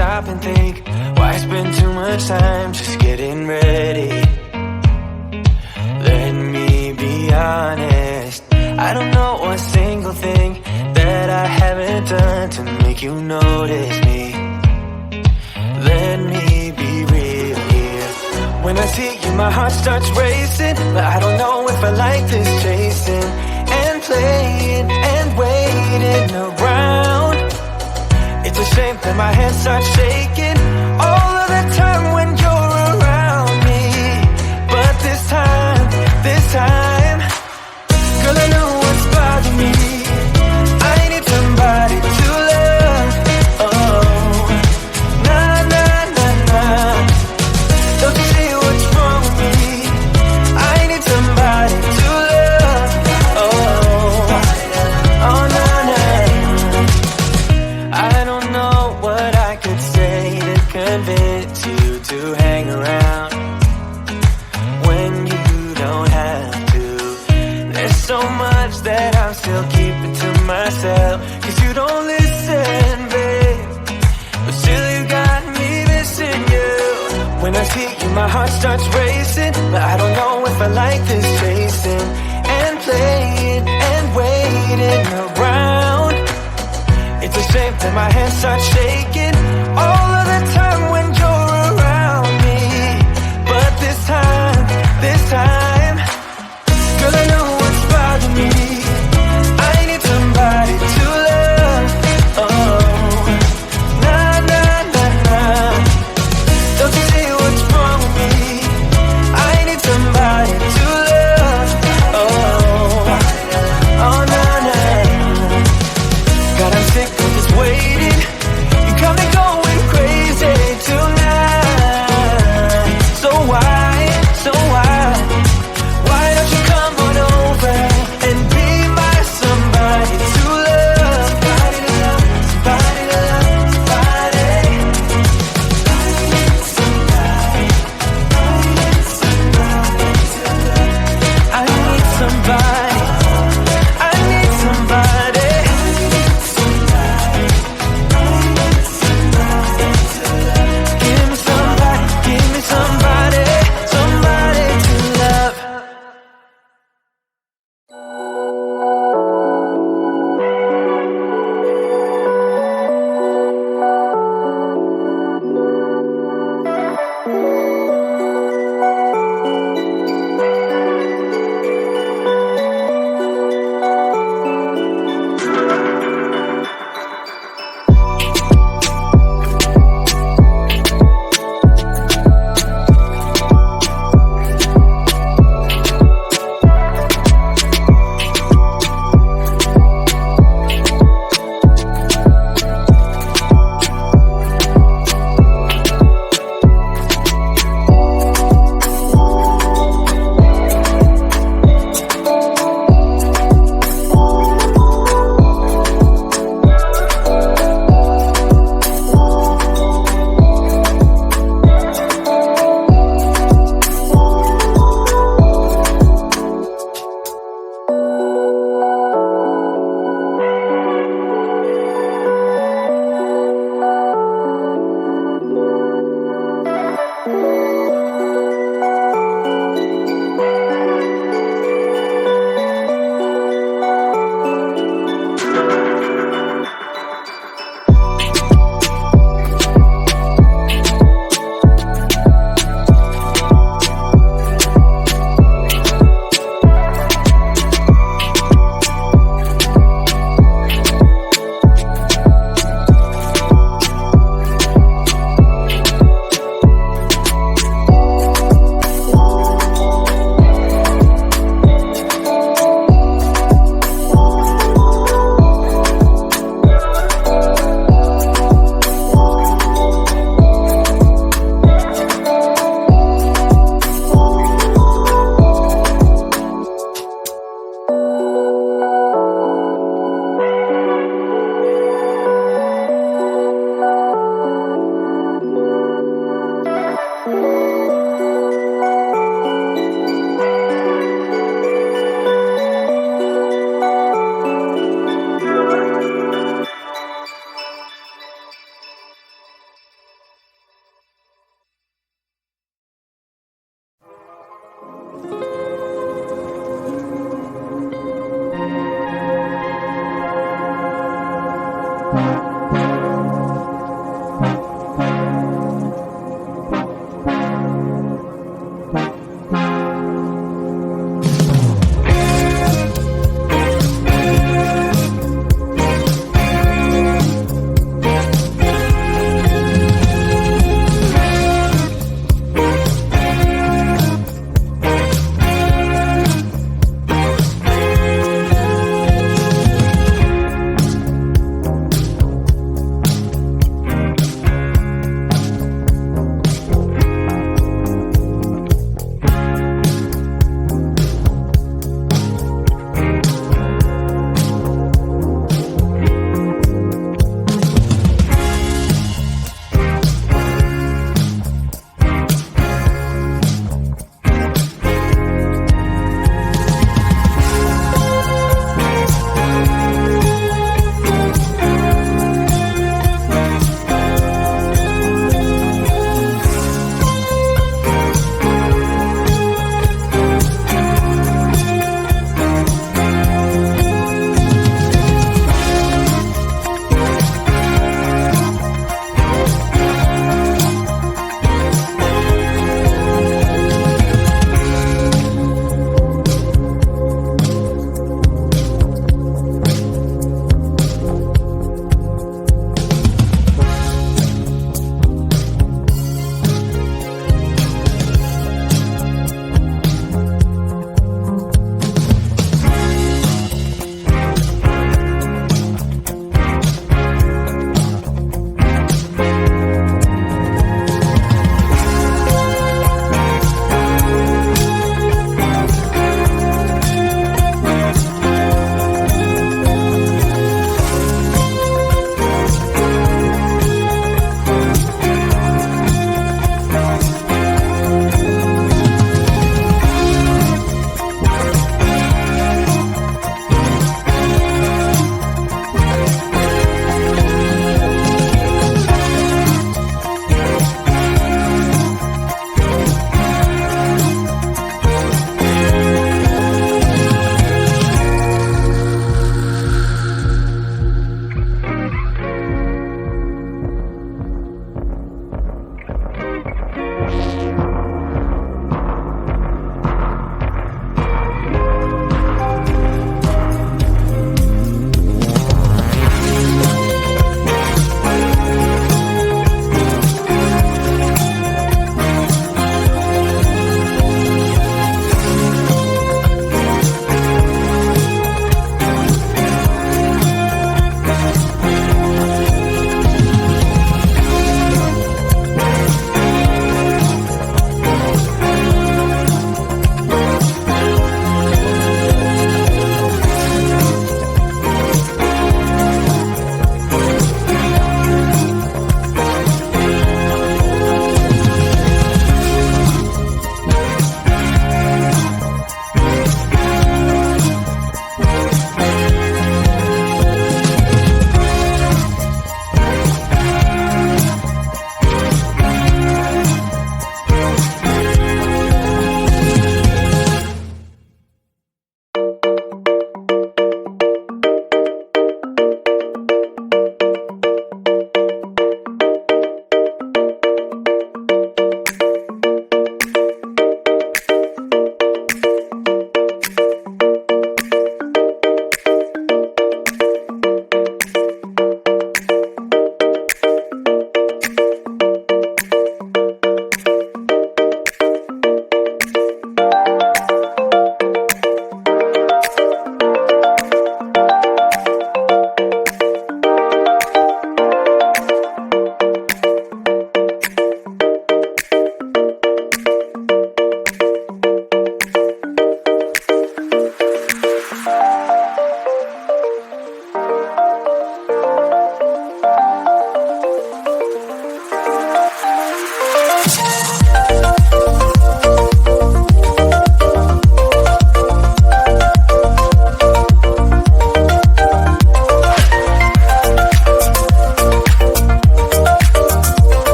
stop and think, why spend too much time just getting ready? Let me be honest, I don't know a single thing that I haven't done to make you notice me. Let me be real here. When I see you, my heart starts racing, but I don't know if I like this chasing and playing and waiting around. It's a shame that my hands start shaking all of the time when you're around me. But this time, girl, I know what's bothering me. I need somebody to love. Oh, nah, nah, nah, nah. Don't you see what's wrong with me? I need somebody to love. Oh, oh, nah, nah. I don't know what I could say to convince you to hang around when you don't have to. There's so much that I'm still keeping to myself, 'cause you don't listen, babe. But still you got me missing you. When I see you, my heart starts racing, but I don't know if I like this chasing and playing and waiting around. It's a shame that my hands start shaking